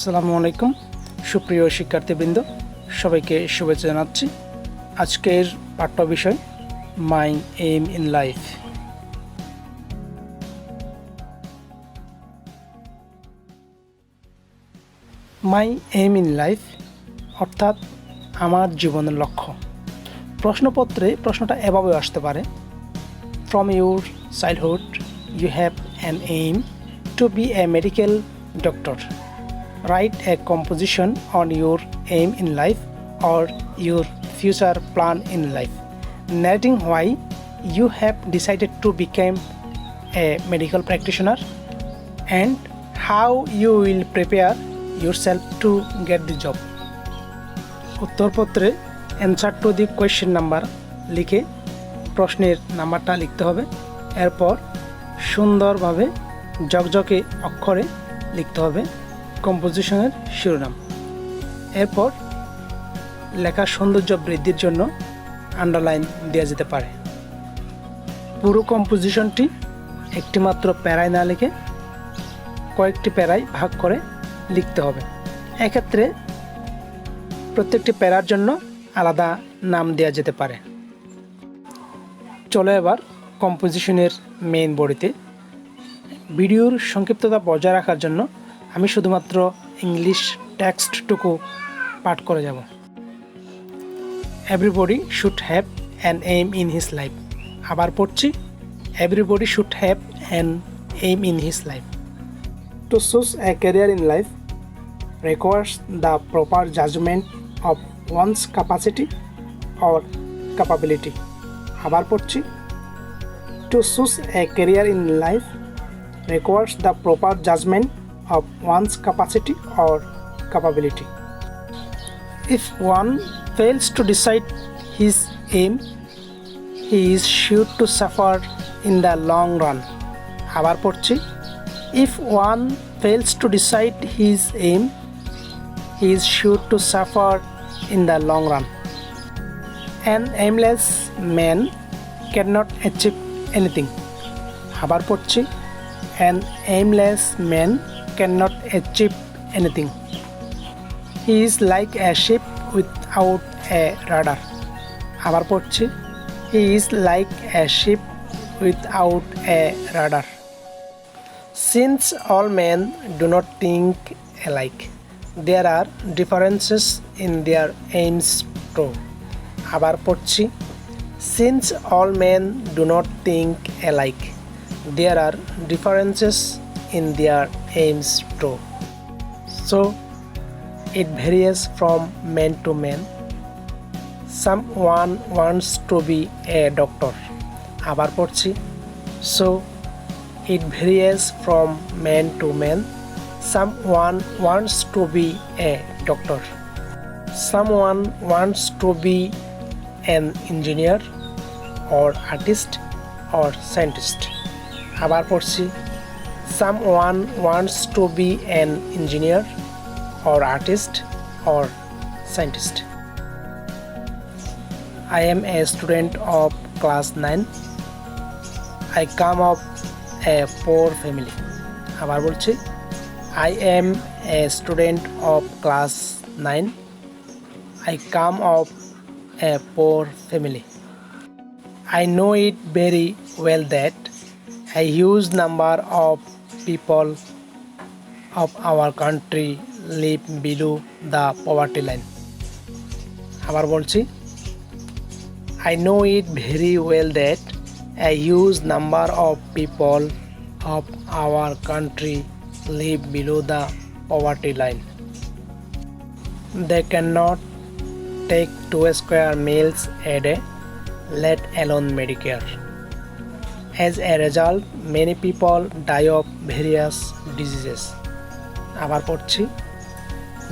আসসালামু আলাইকুম সুপ্রিয় শিক্ষার্থীবৃন্দ, সবাইকে শুভেচ্ছা জানাচ্ছি। আজকের পাঠ্য বিষয় my aim in life. My aim in life অর্থাৎ আমার জীবনের লক্ষ্য। প্রশ্নপত্রে প্রশ্নটা এভাবে আসতে পারে, from your childhood you have an aim to be a medical doctor. Write a composition on your aim in life or your future plan in life, narrating why you have decided to become a medical practitioner and how you will prepare yourself to get the job. উত্তরপত্রে answer to the question number লিখে প্রশ্নের নাম্বারটা লিখতে হবে। এরপর সুন্দরভাবে ঝকঝকে অক্ষরে লিখতে হবে কম্পোজিশনের শিরোনাম। এরপর লেখার সৌন্দর্য বৃদ্ধির জন্য আন্ডারলাইন দেওয়া যেতে পারে। পুরো কম্পোজিশনটি একটি মাত্র প্যারায় না লিখে কয়েকটি প্যারায় ভাগ করে লিখতে হবে। এক্ষেত্রে প্রত্যেকটি প্যারার জন্য আলাদা নাম দেওয়া যেতে পারে। চলো এবার কম্পোজিশনের মেইন বডিতে। ভিডিওর সংক্ষিপ্ততা বজায় রাখার জন্য আমি শুধুমাত্র ইংলিশ টেক্সটটুকু পাঠ করে যাব। Everybody should have an aim in his life. আবার পড়ছি, everybody should have an aim in his life. To choose a career in life requires the proper judgment of one's capacity or capability. আবার পড়ছি, to choose a career in life requires the proper judgment of one's capacity or capability. If one fails to decide his aim, he is sure to suffer in the long run. আবার পড়ছি, if one fails to decide his aim, he is sure to suffer in the long run. An aimless man cannot achieve anything. আবার পড়ছি, an aimless man cannot achieve anything. He is like a ship without a rudder. আবার পড়ছি, he is like a ship without a rudder. Since all men do not think alike, there are differences in their aims too. আবার পড়ছি, since all men do not think alike, there are differences in their aims too. So it varies from man to man. Someone wants to be a doctor. আবার পড়ছি, so it varies from man to man. Someone wants to be a doctor. Someone wants to be an engineer or artist or scientist. আবার পড়ছি, someone wants to be an engineer or artist or scientist. I am a student of class 9. I come of a poor family. আবার বলছি, I am a student of class 9. I come of a poor family. I know it very well that a huge number of people of our country live below the poverty line. আবার বলছি, I know it very well that a huge number of people of our country live below the poverty line. They cannot take 2 square meals a day, let alone Medicare. As a result, many people die of various diseases. আবার পড়ছি,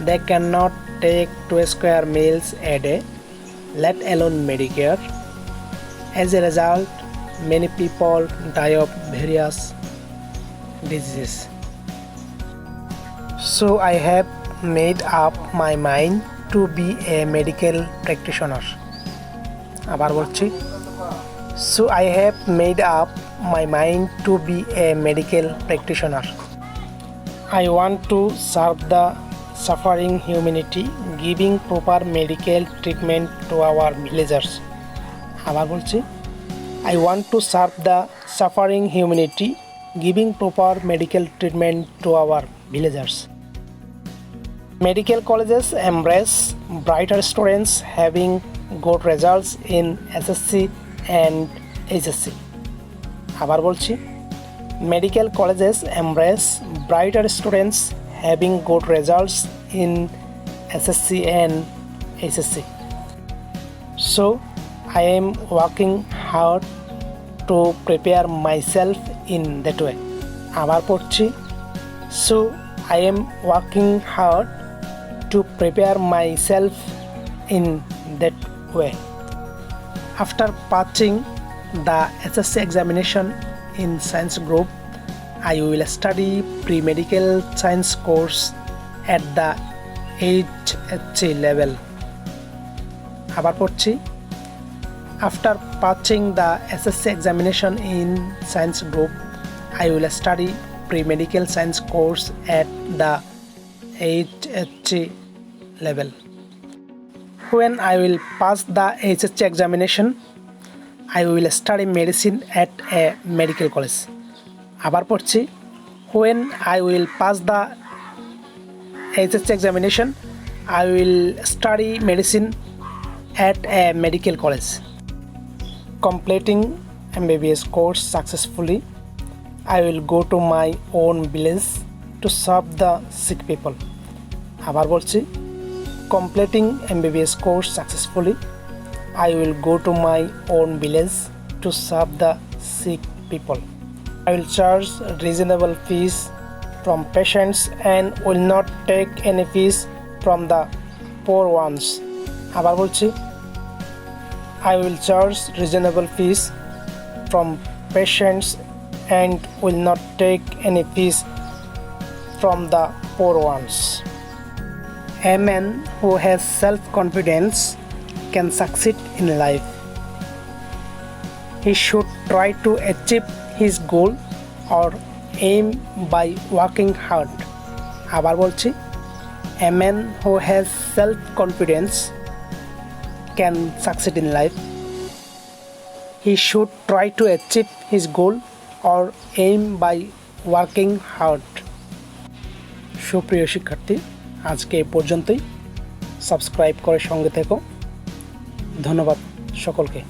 they cannot take 2 square meals a day, let alone Medicare. As a result, many people die of various diseases. So I have made up my mind to be a medical practitioner. আবার বলছি, so I have made up my mind to be a medical practitioner. I want to serve the suffering humanity, giving proper medical treatment to our villagers. আবার বলছি, I want to serve the suffering humanity, giving proper medical treatment to our villagers. Medical colleges embrace brighter students having good results in SSC and HSC. আবার বলছি, Medical colleges embrace brighter students having good results in SSC and HSC. So, I am working hard to prepare myself in that way. আবার পড়ছি, So, I am working hard to prepare myself in that way. After passing the SSC examination in science group, I will study pre-medical science course at the HSC level. আবার পড়ছি, After passing the SSC examination in science group, I will study pre-medical science course at the HSC level. When I will pass the HSC examination, I will study medicine at a medical college. আবার পড়ছি, When I will pass the HSC examination, I will study medicine at a medical college. Completing MBBS course successfully, I will go to my own village to serve the sick people. আবার বলছি, Completing MBBS course successfully, I will go to my own village to serve the sick people. I will charge reasonable fees from patients and will not take any fees from the poor ones. আবার বলছি, I will charge reasonable fees from patients and will not take any fees from the poor ones. A man who has self-confidence can succeed in life. He should try to achieve his goal or aim by working hard. আবার বলছি, A man who has self-confidence can succeed in life. He should try to achieve his goal or aim by working hard. সুপ্রিয় শিক্ষার্থী, আজকে এই পর্যন্তই। Subscribe করে সঙ্গে থেকো। ধন্যবাদ সকলকে।